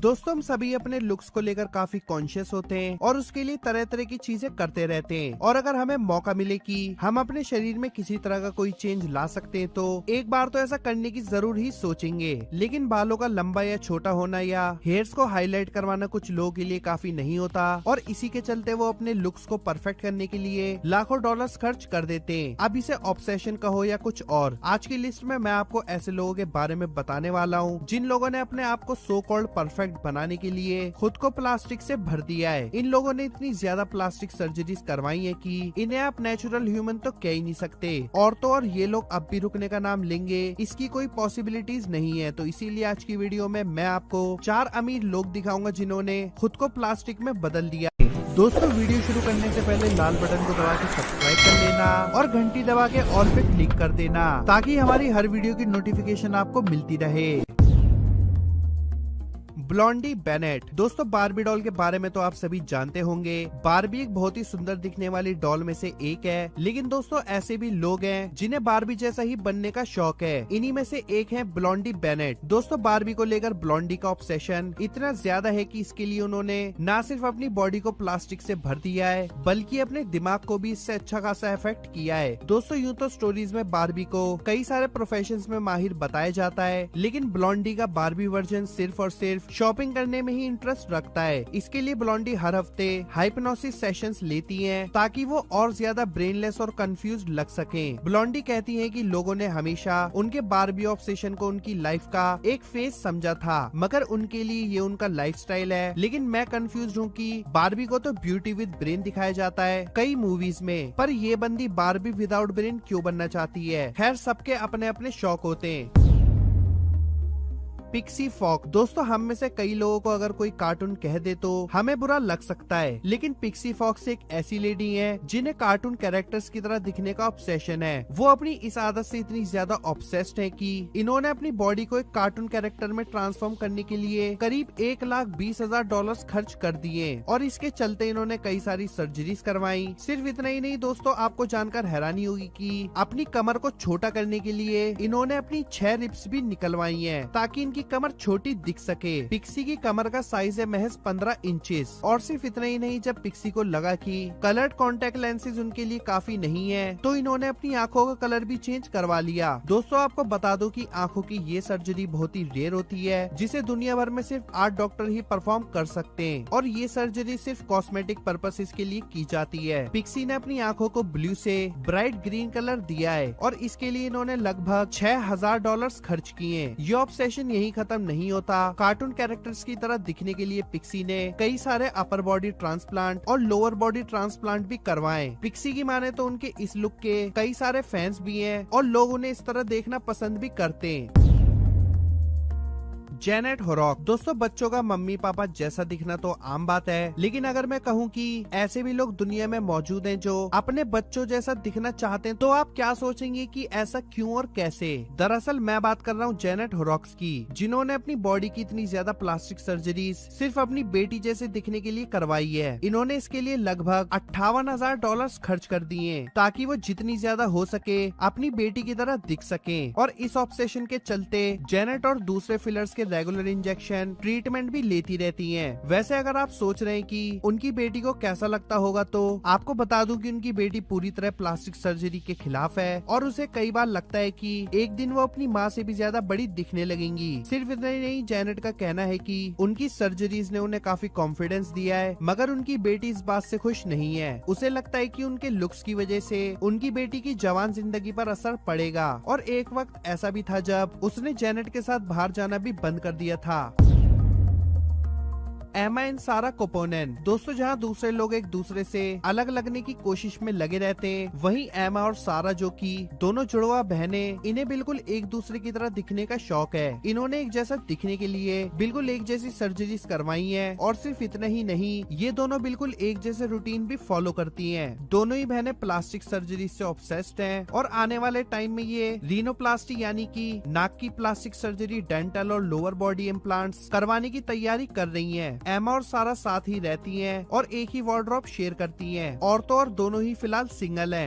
दोस्तों हम सभी अपने लुक्स को लेकर काफी कॉन्शियस होते हैं और उसके लिए तरह तरह की चीजें करते रहते हैं। और अगर हमें मौका मिले कि हम अपने शरीर में किसी तरह का कोई चेंज ला सकते हैं तो एक बार तो ऐसा करने की जरूर ही सोचेंगे। लेकिन बालों का लंबा या छोटा होना या हेयर्स को हाईलाइट करवाना कुछ लोगों के लिए काफी नहीं होता और इसी के चलते वो अपने लुक्स को परफेक्ट करने के लिए लाखों डॉलर्स खर्च कर देते हैं। अब इसे ऑब्सेशन कहो या कुछ और, आज की लिस्ट में मैं आपको ऐसे लोगों के बारे में बताने वाला हूँ जिन लोगों ने अपने आप को सो कॉल्ड परफेक्ट बनाने के लिए खुद को प्लास्टिक से भर दिया है। इन लोगों ने इतनी ज्यादा प्लास्टिक सर्जरीज करवाई है कि इन्हें आप नेचुरल ह्यूमन तो कह ही नहीं सकते। और तो और ये लोग अब भी रुकने का नाम लेंगे इसकी कोई पॉसिबिलिटीज नहीं है। तो इसीलिए आज की वीडियो में मैं आपको 4 अमीर लोग दिखाऊंगा जिन्होंने खुद को प्लास्टिक में बदल दिया है। दोस्तों वीडियो शुरू करने से पहले लाल बटन को दबा के सब्सक्राइब कर लेना और घंटी दबा के ऑल पे क्लिक कर देना ताकि हमारी हर वीडियो की नोटिफिकेशन आपको मिलती रहे। Blondie Bennett. दोस्तों बार्बी डॉल के बारे में तो आप सभी जानते होंगे। बार्बी एक बहुत ही सुंदर दिखने वाली डॉल में से एक है, लेकिन दोस्तों ऐसे भी लोग हैं जिन्हें बार्बी जैसा ही बनने का शौक है। इन्हीं में से एक है ब्लॉन्डी बेनेट। दोस्तों बार्बी को लेकर ब्लॉन्डी का ऑब्सेशन इतना ज्यादा है कि इसके लिए उन्होंने न सिर्फ अपनी बॉडी को प्लास्टिक से भर दिया है बल्कि अपने दिमाग को भी इससे अच्छा खासा इफेक्ट किया है। दोस्तों यूँ तो स्टोरीज में बार्बी को कई सारे प्रोफेशंस में माहिर बताया जाता है, लेकिन ब्लॉन्डी का बार्बी वर्जन सिर्फ और सिर्फ शॉपिंग करने में ही इंटरेस्ट रखता है। इसके लिए ब्लॉन्डी हर हफ्ते हाइप्नोसिस सेशंस लेती हैं ताकि वो और ज्यादा ब्रेनलेस और कंफ्यूज्ड लग सकें। ब्लॉन्डी कहती है कि लोगों ने हमेशा उनके बार्बी ऑब्सेशन को उनकी लाइफ का एक फेज समझा था, मगर उनके लिए ये उनका लाइफस्टाइल है। लेकिन मैं कंफ्यूज्ड हूँ कि बार्बी को तो ब्यूटी विद ब्रेन दिखाया जाता है कई मूवीज में, पर ये बंदी बार्बी विदाउट ब्रेन क्यों बनना चाहती है। खैर सबके अपने अपने शौक होते हैं। Pixie fox. दोस्तों हम में से कई लोगों को अगर कोई कार्टून कह दे तो हमें बुरा लग सकता है, लेकिन पिक्सी फॉक्स एक ऐसी लेडी है जिन्हें कार्टून कैरेक्टर्स की तरह दिखने का ऑब्सेशन है। वो अपनी इस आदत से इतनी ज्यादा ऑब्सेस्ड है कि इन्होंने अपनी बॉडी को एक कार्टून कैरेक्टर में ट्रांसफॉर्म करने के लिए करीब $1,20,000 खर्च कर दिए और इसके चलते इन्होंने कई सारी सर्जरीज करवाई। सिर्फ इतना ही नहीं दोस्तों, आपको जानकर हैरानी होगी कि अपनी कमर को छोटा करने के लिए इन्होंने अपनी 6 रिब्स भी निकलवाई है ताकि इनकी कमर छोटी दिख सके। पिक्सी की कमर का साइज है महज 15 इंचेस। और सिर्फ इतना ही नहीं, जब पिक्सी को लगा कि कलर्ड कॉन्टेक्ट लेंसेज उनके लिए काफी नहीं है तो इन्होंने अपनी आंखों का कलर भी चेंज करवा लिया। दोस्तों आपको बता दो कि आंखों की ये सर्जरी बहुत ही रेयर होती है जिसे दुनिया भर में सिर्फ 8 डॉक्टर ही परफॉर्म कर सकते हैं और ये सर्जरी सिर्फ कॉस्मेटिक पर्पसेस के लिए की जाती है। पिक्सी ने अपनी आंखों को ब्लू से ब्राइट ग्रीन कलर दिया है और इसके लिए इन्होंने लगभग $6,000 खर्च किए। ये ऑब्सेशन यही खत्म नहीं होता। कार्टून कैरेक्टर्स की तरह दिखने के लिए पिक्सी ने कई सारे अपर बॉडी ट्रांसप्लांट और लोअर बॉडी ट्रांसप्लांट भी करवाए। पिक्सी की माने तो उनके इस लुक के कई सारे फैंस भी हैं और लोग उन्हें इस तरह देखना पसंद भी करते हैं। जेनेट होरॉक। दोस्तों बच्चों का मम्मी पापा जैसा दिखना तो आम बात है, लेकिन अगर मैं कहूँ कि ऐसे भी लोग दुनिया में मौजूद हैं जो अपने बच्चों जैसा दिखना चाहते हैं तो आप क्या सोचेंगे कि ऐसा क्यों और कैसे। दरअसल मैं बात कर रहा हूँ जेनेट होरॉक्स की, जिन्होंने अपनी बॉडी की इतनी ज्यादा प्लास्टिक सर्जरीज सिर्फ अपनी बेटी जैसे दिखने के लिए करवाई है। इन्होंने इसके लिए लगभग $58,000 खर्च कर दिए ताकि वो जितनी ज्यादा हो सके अपनी बेटी की तरह दिख सके। और इस ऑब्सेशन के चलते जेनेट और दूसरे फिलर्स के रेगुलर इंजेक्शन ट्रीटमेंट भी लेती रहती हैं। वैसे अगर आप सोच रहे हैं कि उनकी बेटी को कैसा लगता होगा तो आपको बता दूं कि उनकी बेटी पूरी तरह प्लास्टिक सर्जरी के खिलाफ है और उसे कई बार लगता है कि एक दिन वो अपनी माँ से भी ज्यादा बड़ी दिखने लगेंगी। सिर्फ इतना ही नहीं, जेनेट का कहना है कि उनकी सर्जरीज ने उन्हें काफी कॉन्फिडेंस दिया है, मगर उनकी बेटी इस बात से खुश नहीं है। उसे लगता है कि उनके लुक्स की वजह से उनकी बेटी की जवान जिंदगी पर असर पड़ेगा। और एक वक्त ऐसा भी था जब उसने जेनेट के साथ बाहर जाना भी बंद कर दिया था। एमा एंड सारा कोपोनेन। दोस्तों जहां दूसरे लोग एक दूसरे से अलग लगने की कोशिश में लगे रहते हैं, वहीं एमा और सारा जो कि दोनों जुड़वा बहनें, इन्हें बिल्कुल एक दूसरे की तरह दिखने का शौक है। इन्होंने एक जैसा दिखने के लिए बिल्कुल एक जैसी सर्जरीज करवाई हैं और सिर्फ इतना ही नहीं, ये दोनों बिल्कुल एक जैसे रूटीन भी फॉलो करती हैं। दोनों ही बहनें प्लास्टिक सर्जरी से ऑब्सेस्ड हैं और आने वाले टाइम में ये रीनोप्लास्टी यानी कि नाक की प्लास्टिक सर्जरी, डेंटल और लोअर बॉडी इम्प्लांट्स करवाने की तैयारी कर रही हैं। एमा और सारा साथ ही रहती हैं और एक ही वार्डरोब शेयर करती हैं और तो और दोनों ही फिलहाल सिंगल हैं।